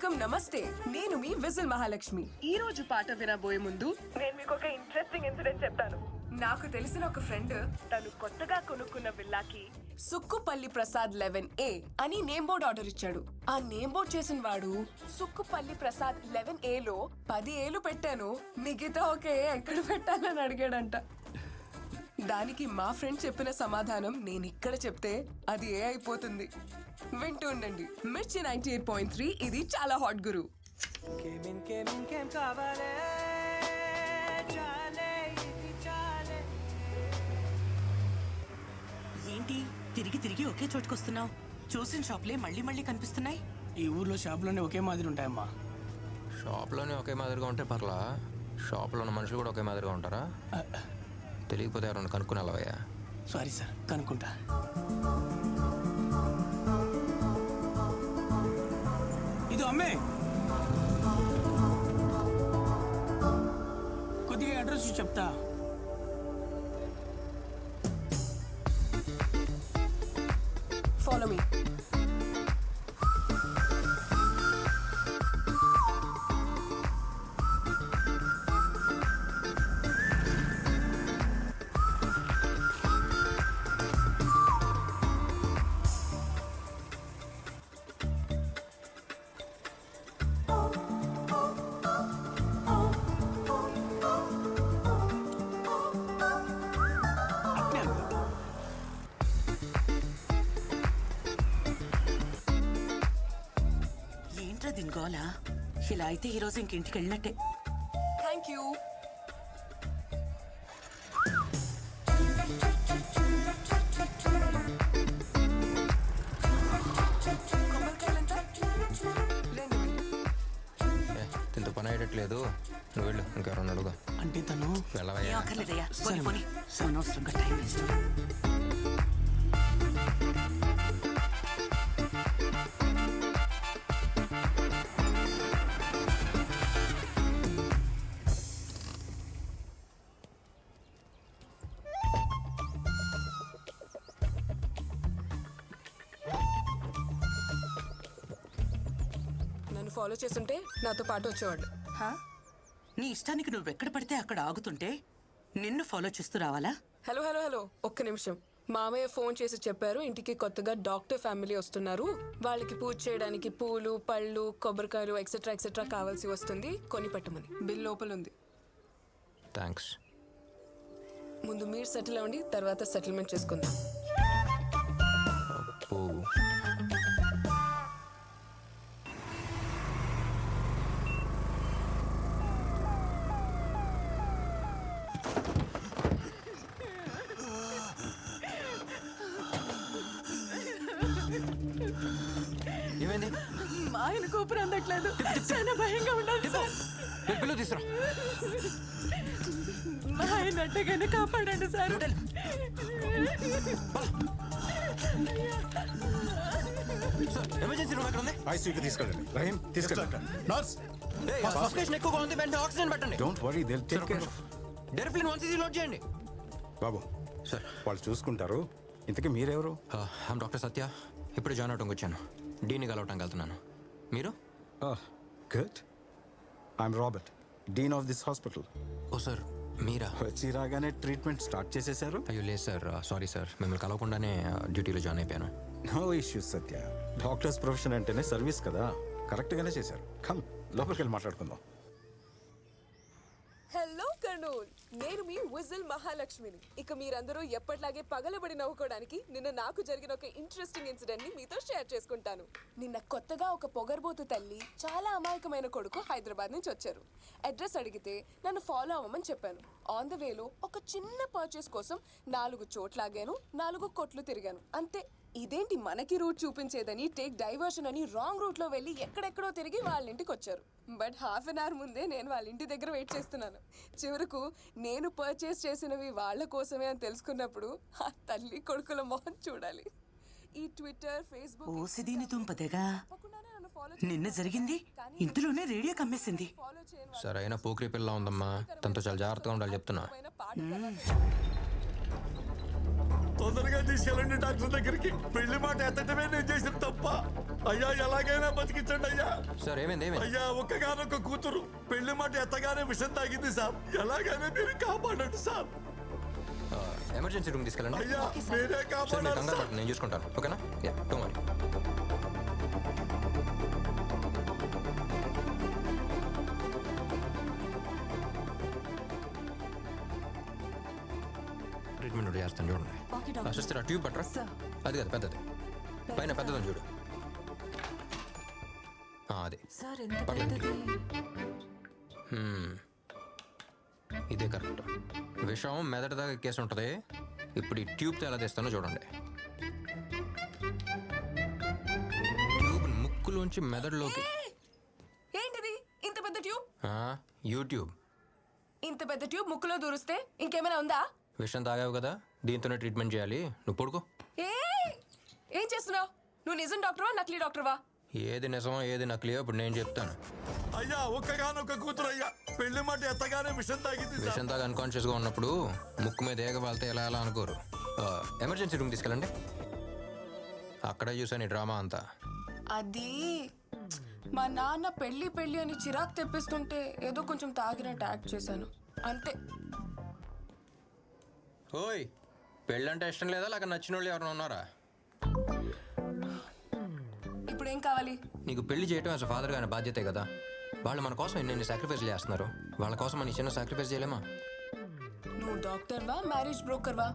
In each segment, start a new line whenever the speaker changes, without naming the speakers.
Welcome నమస్తే. నేను మీ whistle Mahalakshmi. ఈ రోజు పాట వినబోయే ముందు నేను మీకు ఒక ఇంట్రెస్టింగ్ ఇన్సిడెంట్ చెప్తాను. నాకు తెలిసిన ఒక ఫ్రెండ్ తను కొత్తగా కొనుక్కున్న విల్లాకి సుక్కుపల్లి ప్రసాద్ 11A అని నేమ్ బోర్డ్ ఆర్డర్ ఇచ్చాడు. ఆ నేమ్ బోర్డ్ చేసిన వాడు సుక్కుపల్లి ప్రసాద్ 11Aలో 10 ఏలు పెట్టాను, మిగతా ఒకే ఎక్కడ పెట్టాలని అడిగాడంట. దానికి మా ఫ్రెండ్ చెప్పిన సమాధానం నేను ఇక్కడ చెప్తే అది ఏ అయిపోతుంది. వింటూ ఉండండి మిర్చి 98.3. ఇది చాలా హాట్ గురు.
ఏంటి తిరిగి తిరిగి ఒకే చోటుకొస్తున్నావు? చూసిన షాప్లే మళ్ళీ మళ్ళీ కనిపిస్తున్నాయి.
ఈ ఊర్లో షాపులోనే ఒకే మాదిరి ఉంటాయమ్మా.
షాప్లోనే ఒకే మాదిరిగా ఉంటే పర్లా, షాప్లో ఉన్న మనుషులు కూడా ఒకే మాదిరిగా ఉంటారా? తెలియకపోతే ఎవరన్నా కనుక్కుని వెళ్ళవయ్యా.
సారీ సార్, కనుక్కుంటా. ఇది అమ్మే, కొద్దిగా అడ్రస్ చెప్తా.
Follow me.
ఏంట్రా దీనిగోలా? ఇలా అయితే ఈరోజు ఇంకింటికి వెళ్ళినట్టే.
Thank you.
దీంతో పని అయ్యేటట్లేదు, నువ్వు వెళ్ళు, ఇంకెవరన్నా అడుగు.
అంటే తను
ఏం
వెళ్ళవయ్యా.
అక్కర్లేదయ్యా, పోనీ పోనీ. అనవసరంగా టైం వేస్ట్.
నన్ను ఫాలో చేస్తుంటే నాతో పాటు వచ్చేవాడు.
హా? నీ ఇష్టానికి నువ్వెక్కడ పడితే అక్కడ ఆగుతుంటే నిన్ను ఫాలో చేస్తూ రావాలా?
హలో హలో హలో, ఒక్క నిమిషం. మామయ్య ఫోన్ చేసి చెప్పారు ఇంటికి కొత్తగా డాక్టర్ ఫ్యామిలీ వస్తున్నారు, వాళ్ళకి పూజ చేయడానికి పూలు పళ్ళు కొబ్బరికాయలు ఎక్సెట్రా ఎక్సెట్రా కావాల్సి వస్తుంది, కొని పెట్టమని. బిల్ లోపల ఉంది.
థ్యాంక్స్.
ముందు మీరు సెటిల్ అవ్వండి, తర్వాత సెటిల్మెంట్ చేసుకుందాం.
అబ్బో. ఏమైంది?
మా ఆయన కూపర్ అందట్లేదు, చాలా భయంగా ఉండదు సార్.
పిల్లలు తీసురా.
మా ఆయన అట్టగానే కాపాడండి సార్.
ఎమర్జెన్సీ రూమ్ ఎక్కడ ఉంది?
ఐసీయూకి తీసుకెళ్ళండి. రహీం తీసుకెళ్ళండి. నర్స్,
సఫికేషన్ ఎక్కువగా ఉంది, వెంటనే ఆక్సిజన్ పెట్టండి.
Don't worry, they will take care of.
Deriphyllin 1cc load చేయండి.
బాబు
సార్,
వాళ్ళు చూసుకుంటారు. ఇంతకీ మీరెవరు?
I'm doctor Satya. ఇప్పుడు జాయిన్ అవడానికి వచ్చాను. డీని కలవటానికి వెళ్తున్నాను. మీరు?
Good. I am Robert, dean of this hospital.
Oh sir, మీరా?
వచ్చి రాగానే ట్రీట్మెంట్ స్టార్ట్ చేసేశారు.
అయ్యో లేదు సార్, సారీ సార్, మిమ్మల్ని కలవకుండానే డ్యూటీలో జాయిన్ అయిపోయాను.
నో ఇష్యూస్ సత్య, డాక్టర్స్ ప్రొఫెషన్ అంటేనే సర్వీస్ కదా. కరెక్ట్గానే చేశారు. కమ్, లోపలికి వెళ్ళి మాట్లాడుకుందాం.
హలో కర్నూల్, నేను మీ విజిల్ మహాలక్ష్మిని. ఇక మీరందరూ ఎప్పటిలాగే పగలబడి నవ్వుకోవడానికి నిన్న నాకు జరిగిన ఒక ఇంట్రెస్టింగ్ ఇన్సిడెంట్ ని మీతో షేర్ చేసుకుంటాను. నిన్న కొత్తగా ఒక పొగర్బోతు తల్లి చాలా అమాయకమైన కొడుకు హైదరాబాద్ నుంచి వచ్చారు. అడ్రస్ అడిగితే నన్ను ఫాలో అవ్వమని చెప్పాను. ఆన్ ద వేలో ఒక చిన్న పర్చేస్ కోసం 4 చోట్లాగాను, 4 కొట్లు తిరిగాను, అంతే. ఇదేంటి మనకి రూట్ చూపించేదని టేక్ డైవర్షన్ అని రాంగ్ రూట్ లో వెళ్ళి ఎక్కడెక్కడో తిరిగి వాళ్ళ ఇంటికి వచ్చారు. బట్ హాఫ్ అన్ అవర్ ముందే నేను వాళ్ళ ఇంటి దగ్గర వెయిట్ చేస్తున్నాను. చివరకు నేను పర్చేస్ చేసినవి వాళ్ళ కోసమే అని తెలుసుకున్నప్పుడు ఆ తల్లి కొడుకుల మొహం చూడాలి. ఈ ట్విట్టర్, ఫేస్బుక్
ఓసిదీని తుంపదెగా నిన్న జరిగింది ఇందులోనే రేడియో కమ్మేసింది.
సరైన పోకిరి పిల్ల ఉందమ్మా, తనతో చాలా జాగ్రత్తగా ఉండాలి చెప్తున్నా.
తొందరగా తీసుకెళ్ళండి డాక్టర్ దగ్గరికి. పెళ్లి మాట ఎత్తటమే నేను చేసిన తప్ప. అయ్యా ఎలాగైనా బతికించండి అయ్యా.
సార్ ఏమైంది ఏమైంది
అయ్యా ఒక్కగానొక్క కూతురు పెళ్లి మాట ఎత్తగానే విషం తాగింది సార్. ఎలాగైనా మీరు కాపాడండి సార్.
ఎమర్జెన్సీ రూమ్ తీసుకెళ్ళండి.
అయ్యా మీరే
సార్ మీరు
కాపాడాలి
కంగారు
సార్.
పడకండి, నేను చూసుకుంటాను. ఓకేనా? Yeah, don't worry. ట్రీట్మెంట్ ఒకటి చేస్తాను చూడండి. సిస్టర్ ఆ ట్యూబ్ పట్టరా. అది కదా పెద్దది, పైన పెద్దదని చూడు. అది
సార్ ఎంత
పర్లేదు. ఇదే కరెక్ట్. విషం మెదడు దాకా ఎక్కేసి ఉంటుంది. ఇప్పుడు ఈ ట్యూబ్తో ఎలా తీస్తానో చూడండి. ట్యూబ్ ముక్కులోంచి మెదడులోకి.
ఏంటిది ఇంత పెద్ద ట్యూబ్?
యూట్యూబ్.
ఇంత పెద్ద ట్యూబ్ ముక్కులో దూరిస్తే ఇంకేమైనా ఉందా?
విషం తాగావు కదా, దీంతోనే ట్రీట్మెంట్ చేయాలి. నువ్వు పడుకో.
ఏం చేస్తున్నావు? నువ్వు నిజం డాక్టర్వా నకిలీ డాక్టర్వా?
ఏది నిజమో ఏది నకిలీయో ఇప్పుడు నేను చెప్తాను.
అయ్యా ఒక్కగానొక్క కూతురు అయ్యా పెళ్లి మాట ఎత్తగానే విషం తాగింది సార్.
విషం తాగా అన్కాన్షియస్గా ఉన్నప్పుడు ముక్కు మీద ఏగ వాళ్తే ఎలా ఎలా అనుకోరు. ఎమర్జెన్సీ రూమ్ తీసుకెళ్ళండి. అక్కడే చూసాను ఈ డ్రామా అంతా.
అది మా నాన్న పెళ్లి పెళ్లి అని చిరాకు తెప్పిస్తుంటే ఏదో కొంచెం తాగినట్టు యాక్ట్ చేశాను అంతే.
ఓయ్, పెళ్ళంటే ఇష్టం లేదా లేక నచ్చిన వాళ్ళు ఎవరైనా ఉన్నారా?
ఇప్పుడు ఏం కావాలి?
నీకు పెళ్లి చేయడం యాజ్ ఫాదర్ గానే బాధ్యతే కదా. వాళ్ళు మన కోసం ఎన్ని సాక్రిఫైస్ చేస్తున్నారు. వాళ్ళ కోసం మన చిన్న సాక్రిఫైస్ చేయలేమా?
నువ్వు డాక్టర్వా మ్యారేజ్ బ్రోకర్వా?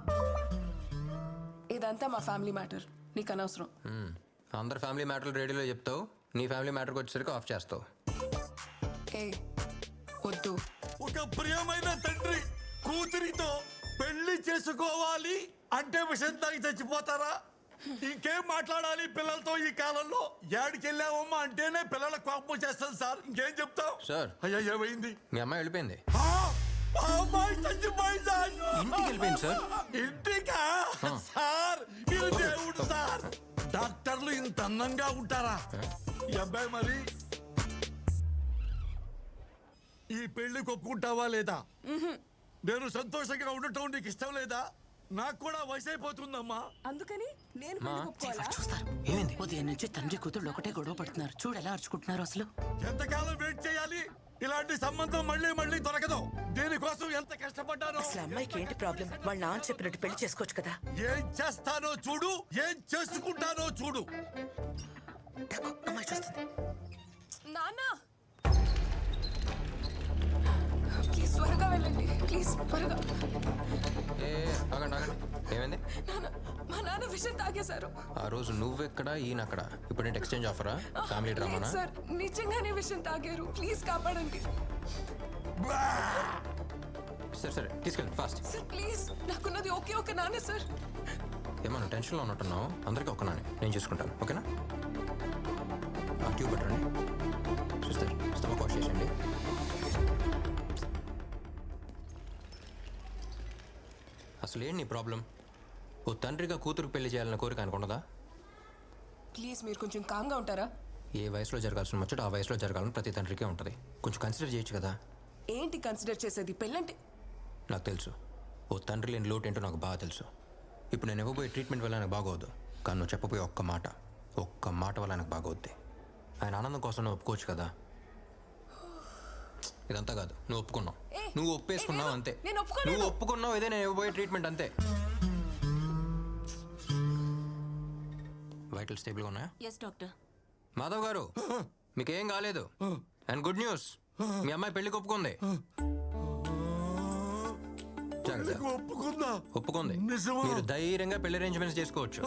ఇదంతా మా ఫ్యామిలీ మ్యాటర్, నీకు అనవసరం.
అందరు ఫ్యామిలీ మ్యాటర్లు రేడియోలో చెప్తావు, నీ ఫ్యామిలీ మ్యాటర్కి వచ్చేసరికి ఆఫ్ చేస్తావు.
ఏ వద్దు.
ఒక ప్రియమైన తండ్రి కూతురితో పెళ్లి చేసుకోవాలి అంటే విషం తాగి చచ్చిపోతారా? ఇంకేం మాట్లాడాలి పిల్లలతో ఈ కాలంలో? ఏడికెళ్ళావమ్మా అంటేనే పిల్లల కోపం చేస్తాను సార్. ఇంకేం చెప్తావు
సార్?
అయ్యా ఏమైంది?
మీ అమ్మాయి వెళ్ళిపోయింది.
అమ్మాయి చచ్చిపోయిందా?
ఇంటికి వెళ్ళిపోయింది సార్.
ఇంటికా? సార్ మీరు దేవుడు సార్. డాక్టర్లు ఇంత అందంగా ఉంటారా? ఈ అబ్బాయి మరి ఈ పెళ్లికి ఒప్పుకుంటావా లేదా? నేను సంతోషంగా ఉండటం నీకు ఇష్టం లేదా? నాకు కూడా వయసు అయిపోతుందమ్మా.
అందుకని నేను
చూస్తారు.
ఏమైంది?
ఉదయం నుంచి తండ్రి కూతుళ్ళు ఒకటే గొడవ పడుతున్నారు. చూడు ఎలా అరుచుకుంటున్నారు అసలు.
ఎంతకాలం వెయిట్ చేయాలి? ఇలాంటి సంబంధం మళ్ళీ మళ్ళీ దొరకదు. దీనికోసం ఎంత కష్టపడ్డానో.
అసలు అమ్మాయికి ఏంటి ప్రాబ్లం? వాళ్ళ నాన్న చెప్పినట్టు పెళ్లి చేసుకోవచ్చు కదా.
ఏం చేస్తానో చూడు, ఏం చేసుకుంటానో చూడు.
అమ్మాయి చూస్తుంది.
నాన్న ప్లీజ్ త్వరగా వెళ్ళండి, ప్లీజ్ త్వరగా.
ఆగండి ఆగండి. ఏమైంది?
నాన్న మా నాన్న విషయం తాగేశారు.
ఆ రోజు నువ్వెక్కడ ఈయనక్కడ. ఇప్పుడు ఏంటి ఎక్స్చేంజ్ ఆఫరా? ఫ్యామిలీ డ్రామానా?
సార్ నిజంగానే విషయం తాగారు, ప్లీజ్ కాపాడండి
సరే సరే తీసుకెళ్ళి ఫాస్ట్.
సార్. ప్లీజ్ నాకున్నది ఓకే ఒక నాన్న సార్.
ఏమన్నా టెన్షన్లో ఉన్నట్టున్నావు. అందరికీ ఒక్క నానే, నేను చూసుకుంటాను. ఓకేనా? ఆ ట్యూబ్ పెట్టండి. సిస్టర్ స్టమక్ వాష్ చేసేయండి. అసలు ఏంటి నీ ప్రాబ్లం? ఓ తండ్రిగా కూతురు పెళ్లి చేయాలన్న కోరిక అనుకున్నదా?
ప్లీజ్ మీరు కొంచెం కామ్గా ఉంటారా?
ఏ వయసులో జరగాల్సిన ముచ్చట ఆ వయసులో జరగాలని ప్రతి తండ్రికే ఉంటుంది. కొంచెం కన్సిడర్ చేయొచ్చు కదా.
ఏంటి కన్సిడర్ చేసేది? పెళ్ళంటే
నాకు తెలుసు, ఓ తండ్రి లేని లోటు ఏంటో నాకు బాగా తెలుసు. ఇప్పుడు నేను ఇవ్వబోయే ట్రీట్మెంట్ వల్ల నాకు బాగోద్దు, కానీ నువ్వు చెప్పబోయే ఒక్క మాట వల్ల నాకు బాగోద్ది. ఆయన ఆనందం కోసం నువ్వు ఒప్పుకోవచ్చు కదా. ఇదంతా కాదు, నువ్వు ఒప్పుకున్నావు, నువ్వు ఒప్పేసుకున్నావు అంతే. నువ్వు ఒప్పుకున్నావు, ఇదే నేను ఇవ్వబోయే ట్రీట్మెంట్ అంతే. వైటల్ స్టేబుల్గా ఉన్నాయా?
Yes doctor.
మాధవ్ గారు మీకేం కాలేదు. అండ్ గుడ్ న్యూస్, మీ అమ్మాయి పెళ్లికి ఒప్పుకుంది. జాగ్రత్త.
ఒప్పుకుందా?
ఒప్పుకుంది.
నిజమా?
మీరు ధైర్యంగా పెళ్లి అరేంజ్మెంట్స్ చేసుకోవచ్చు.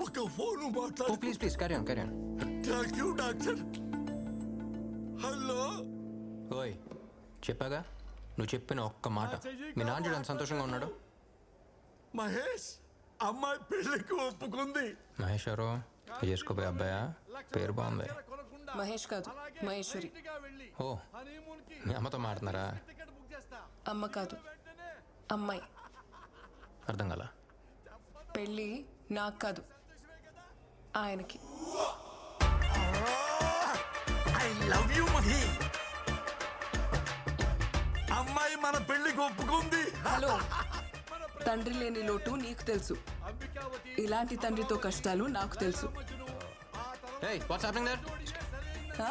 ఒక ఫోన్ మాట్లాడు.
Please please carry on carry on.
Thank you doctor. Hello.
ఓయ్ చెప్పాగా, నువ్వు చెప్పిన ఒక్క మాట. మీ నాన్న చూడని సంతోషంగా ఉన్నాడు.
మహేష్ అమ్మాయి పెళ్లికి ఒప్పుకుంది.
మహేష్ ఎవరు? చేసుకోపోయే అబ్బాయా? పేరు బాగుంది.
మహేష్ కాదు, మహేశ్వరి.
ఓ, మీ అమ్మతో మాట్లాడుతున్నారా?
అమ్మ కాదు, అమ్మాయి.
అర్థం కాల.
పెళ్ళి నాకు కాదు, ఆయనకి.
I love you Mahi. అమ్మాయి మన పెళ్లికి ఒప్పుకుంది.
హలో, తండ్రి లేని లోటు నీకు తెలుసు. ఇలాంటి తండ్రితో కష్టాలు నాకు తెలుసు.
Hey, what's happening there?
హ?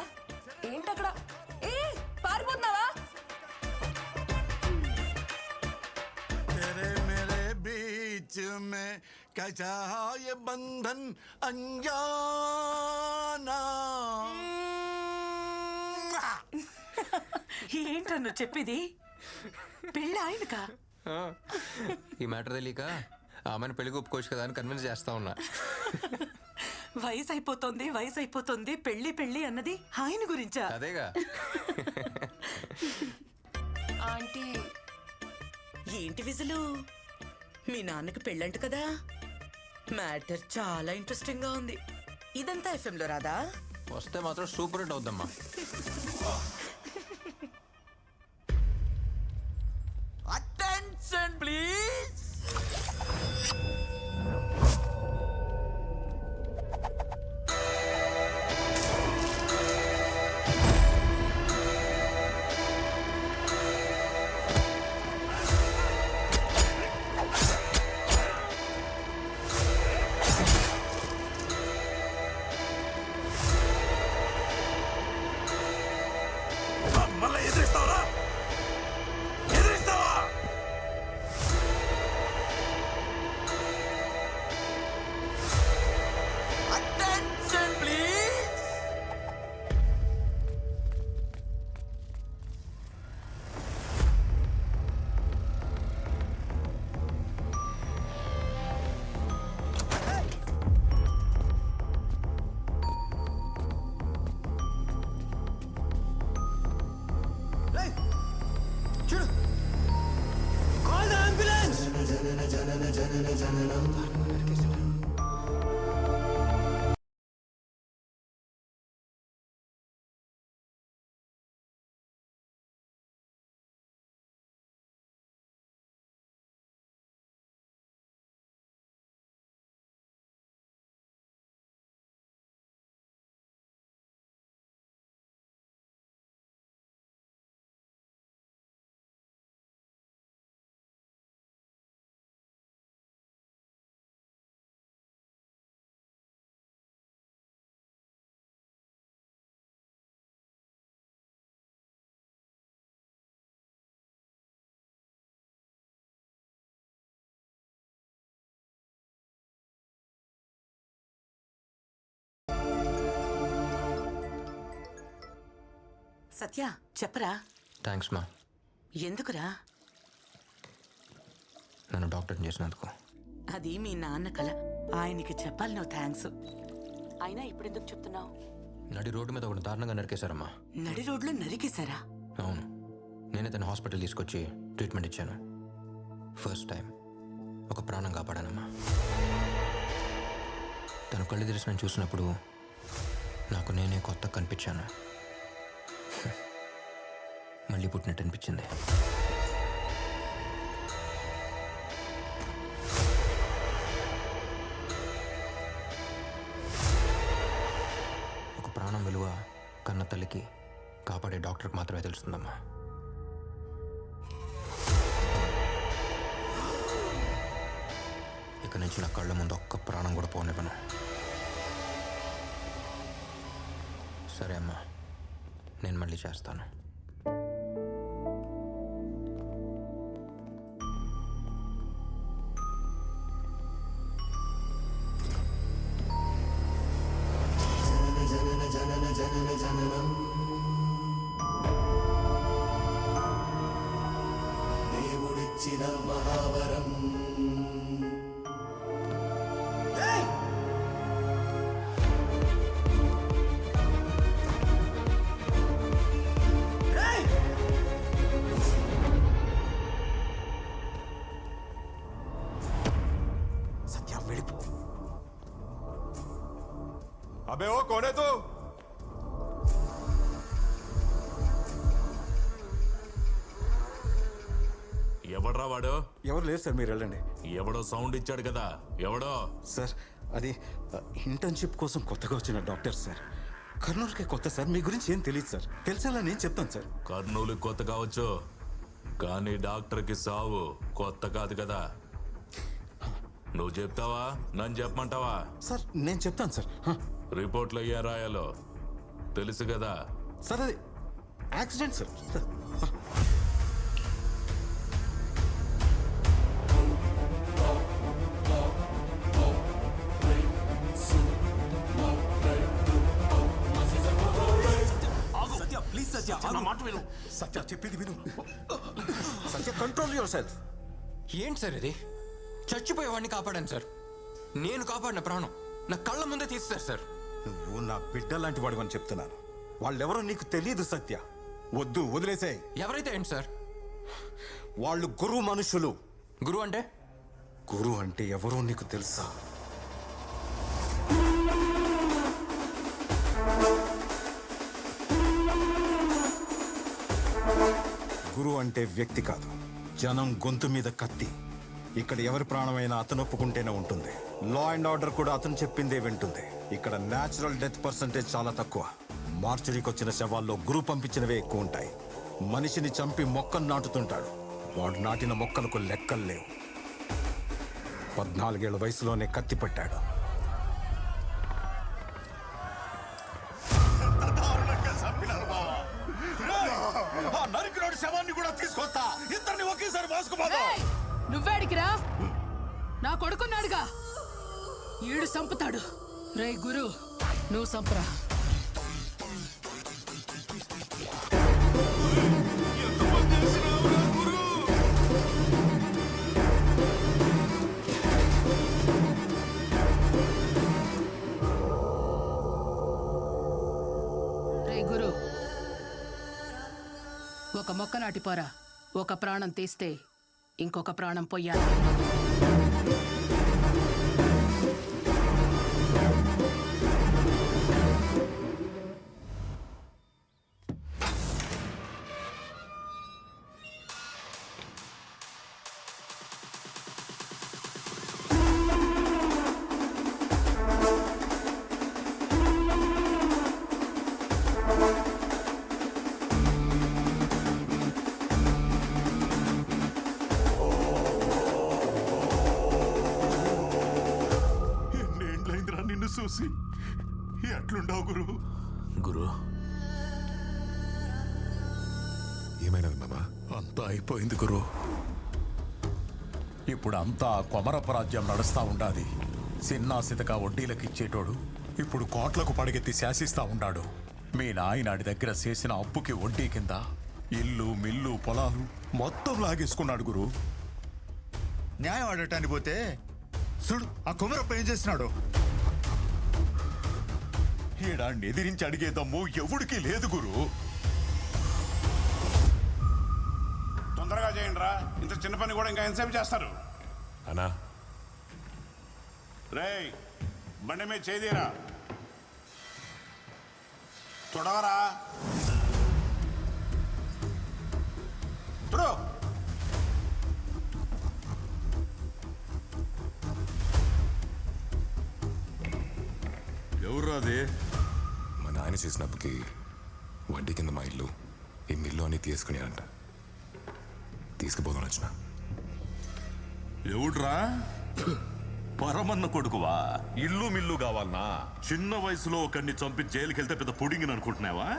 ఏంటక్కడ? ఏ పారిపోతున్నావా?
तेरे मेरे बीच में कैसा ये बंधन अनजाना.
ఏంట్రా నువ్వు చెప్పేది? పెళ్ళి ఆయనకా?
ఈ మ్యాటర్ తెలియక ఆమెను పెళ్లికి ఒప్పుకోవచ్చు కదా అని కన్విన్స్ చేస్తా ఉన్నా.
వయసు అయిపోతుంది పెళ్లి పెళ్లి అన్నది ఆయన గురించా?
అదేగా.
ఆంటీ
ఏంటి విజులు? మీ నాన్నకి పెళ్ళంట కదా? మ్యాటర్ చాలా ఇంట్రెస్టింగ్ గా ఉంది. ఇదంతా FM లో రాదా?
వస్తే మాత్రం సూపర్ హిట్ అవుద్దమ్మా.
Attention please. మళ్ళీ ఎదిరిస్తావా? Attention please.
చూడు. Call the ambulance.
సత్య చెప్పరా?
థ్యాంక్స్ మా,
ఎందుకురా?
నన్ను డాక్టర్ని చేసినందుకు.
అది మీ నాన్న కల. ఆయనకి చెప్పాలి నువ్వు థ్యాంక్స్. అయినా ఇప్పుడెందుకు చెప్తున్నావు?
నడి రోడ్డు మీద ఒకటి దారుణంగా నరికేశారమ్మా.
నడి రోడ్లో నరికేశారా?
అవును, నేనే తన హాస్పిటల్ తీసుకొచ్చి ట్రీట్మెంట్ ఇచ్చాను. ఫస్ట్ టైం ఒక ప్రాణం కాపాడానమ్మా. తను కళ్ళు తెరిచి నన్ను చూసినప్పుడు నాకు నేనే కొత్త కనిపించాను. మళ్ళీ పుట్టినట్టు అనిపించింది. ఒక ప్రాణం విలువ కన్న తల్లికి, కాపాడే డాక్టర్కి మాత్రమే తెలుస్తుందమ్మా. ఇక నుంచి నా కళ్ళ ముందు ఒక్క ప్రాణం కూడా పోనివ్వను. సరే అమ్మా, నేను మళ్ళీ చేస్తాను.
దేవుడిచ్చిన మహావరం.
సత్య వెళ్ళిపో.
అబే ఓ కోనే తూ. ఎవడ్రా వాడు?
ఎవరు లేరు సార్, మీరు వెళ్ళండి.
ఎవడో సౌండ్ ఇచ్చాడు కదా, ఎవడో?
సార్ అది ఇంటర్న్షిప్ కోసం కొత్తగా వచ్చిన డాక్టర్ సార్. కర్నూలుకే కొత్త సార్, మీ గురించి ఏం తెలియదు సార్. తెలిసేలా నేను చెప్తాను సార్.
కర్నూలు కొత్త కావచ్చు, కానీ డాక్టర్కి సావు కొత్త కాదు కదా.
నువ్వు చెప్తావా నన్ను చెప్పమంటావా?
సార్ నేను చెప్తాను సార్.
రిపోర్ట్లో ఏం రాయాలో తెలుసు కదా.
సార్ అది యాక్సిడెంట్ సార్.
సత్య ప్లీజ్ సత్య నా మాట విను. సత్య చెప్పింది విను.
సత్య కంట్రోల్ యువర్ సెల్ఫ్.
ఏంటి సార్ ఇది? చచ్చిపోయేవాడిని కాపాడాను సార్. నేను కాపాడిన ప్రాణం నా కళ్ళ ముందే తీస్తారు సార్.
నువ్వు నా బిడ్డ లాంటి వాడు అని చెప్తున్నాను. వాళ్ళెవరో నీకు తెలియదు సత్య. వద్దు, వదిలేసే.
ఎవరైతే ఏంటి సార్?
వాళ్ళు గురువు మనుషులు.
గురువు అంటే?
గురువు అంటే ఎవరో నీకు తెలుసా? గురువు అంటే వ్యక్తి కాదు, జనం గొంతు మీద కత్తి. ఇక్కడ ఎవరి ప్రాణమైనా అతను ఒప్పుకుంటేనే ఉంటుంది. లా అండ్ ఆర్డర్ కూడా అతను చెప్పిందే వింటుంది. ఇక్కడ న్యాచురల్ డెత్ పర్సంటేజ్ చాలా తక్కువ. మార్చురీకి వచ్చిన శవాల్లో గురువు పంపించినవే ఎక్కువ ఉంటాయి. మనిషిని చంపి మొక్కను నాటుతుంటాడు. వాడు నాటిన మొక్కలకు లెక్కలు లేవు. 14 ఏళ్ల వయసులోనే కత్తి పట్టాడు.
నరికినోడి శవాన్ని కూడా తీసుకొస్తా. ఇద్దరిని ఒకేసారి మోసుకుపోతా.
నువ్వేడికిరా? నా కొడుకున్నాడుగా, ఈడు సంపుతాడు. రే గురు, నువ్వు సంపరా. రే గురు, ఒక మొక్క నాటిపోరా. ఒక ప్రాణం తీస్తే ఇంకొక ప్రాణం పొయ్యాలి.
ఎన్నేండ్లైందిరా నిన్ను చూసి. ఎట్లుండవు గురు?
గురు
ఏమైనది మామా?
అంతా అయిపోయింది గురు. ఇప్పుడు అంతా కొమరపు రాజ్యం నడుస్తా ఉండాది. సిన్నాసితగా వడ్డీలకు ఇచ్చేటోడు ఇప్పుడు కోట్లకు పడిగెత్తి శాసిస్తా ఉన్నాడు. మీ నాయనాడి దగ్గర చేసిన అప్పుకి వడ్డీ కింద ఇల్లు మిల్లు పొలాలు మొత్తం లాగేసుకున్నాడు గురు.
న్యాయం ఆడటానికి పోతే చూడు ఆ కుమరప్ప ఏం చేస్తున్నాడు.
ఈడాన్ని ఎదిరించి అడిగే దమ్ము ఎవడికి లేదు గురు.
తొందరగా చేయండి రా, ఇంత చిన్న పని కూడా ఇంకా ఎంతసేపు చేస్తారు.
అన్నా
రేయ్ బండి మీద చేదీరా, చూడవరా చూడు.
ఎవరు అది?
మా నాయన చేసిన అప్పుకి వడ్డీ కింద మా ఇల్లు ఈ మిల్లు అని తీసుకునేనంట. తీసుకుపోదాం వచ్చిన.
ఎవడ్రా?
పరమన్న కొడుకువా? ఇల్లు మిల్లు కావాలనా? చిన్న వయసులో ఒకడిని చంపి జైలుకి వెళ్తే పెద్ద పుడింగిని అనుకుంటున్నావా?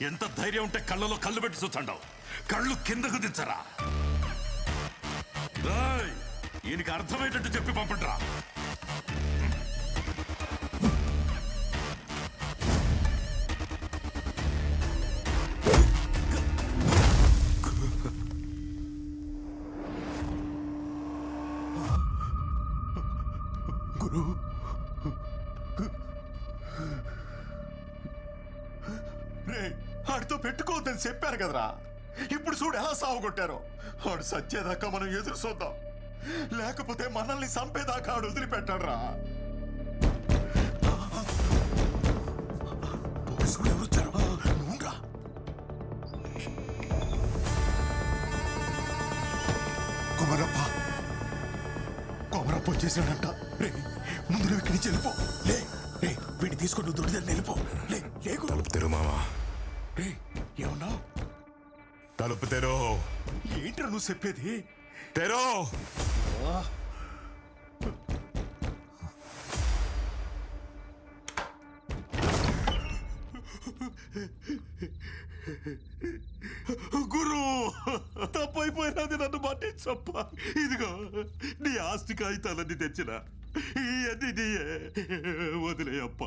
ఎంత ధైర్యం ఉంటే కళ్ళలో కళ్ళు పెట్టి చూచండావు. కళ్ళు కిందకు దించరా. ఈయనకి అర్థమయ్యేటట్టు చెప్పి పంపండిరా.
గురు రే, ఆడితో పెట్టుకోవద్దని చెప్పారు కదరా. ఇప్పుడు చూడు ఎలా సాగుకొట్టారో. ఆడు సచ్చేదాకా మనం ఎదురు చూద్దాం, లేకపోతే మనల్ని చంపేదాకా ఆడు వదిలిపెట్టాడు రా. పోలీసులు ఎవరు వచ్చారు? నువ్వురా. కొమరప్ప వచ్చేసాడంట. రే ముందు నువ్వు ఇక్కడి నుంచి వెళ్ళిపో. లే రే, వీడిని తీసుకొని నువ్వు దొడ్డి వెళ్ళిపో. లే లేకు.
తలుపు తెరు మామా.
రే ఏమన్నావు?
తలుపు తెరో.
ఏంట్రా నువ్వు చెప్పేది?
తెరో.
గురు తప్పైపోయినది, నన్ను మన్నించప్ప. ఇదిగో నీ ఆస్తి కాగితాలన్నీ తెచ్చిన ఇవన్నీ నీయే, వదిలేయప్ప.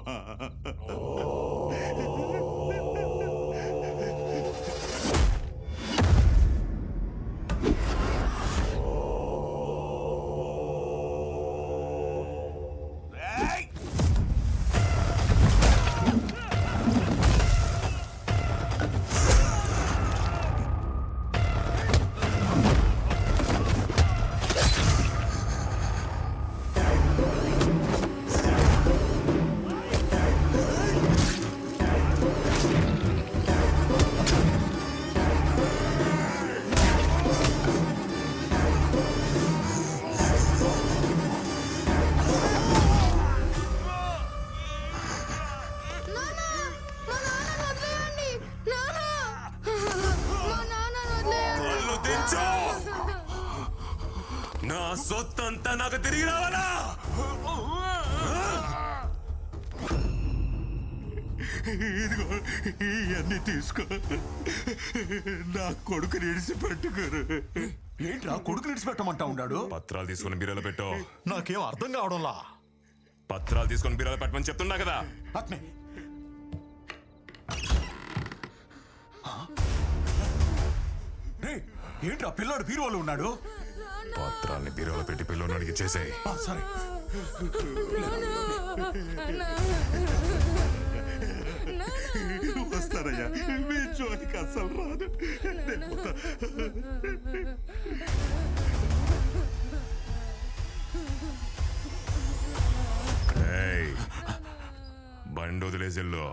నా సొత్తంతా నాకు తిరిగి రావాలా?
ఇదిగో ఇవన్నీ తీసుకో, నా కొడుకు నిడిసి పెట్టుకోరు.
ఏంట్రా కొడుకు నిడిచిపెట్టమంటా ఉన్నాడు?
పత్రాలు తీసుకొని బీరాలో పెట్టో.
నాకేం అర్థం కావడంలా.
పత్రాలు తీసుకొని బీరాలో పెట్టమని చెప్తున్నా కదా.
అట్నే ఏంట్రా పిల్లాడు బీరువాలో ఉన్నాడు?
పత్రాల్ని బీరాలో పెట్టి పిల్లోని అడిగి చేసేయి.
సరే.
వస్తారయ్యా, మీ చోటికి అస్సలు రాదు.
బండి వదిలేసిల్లో.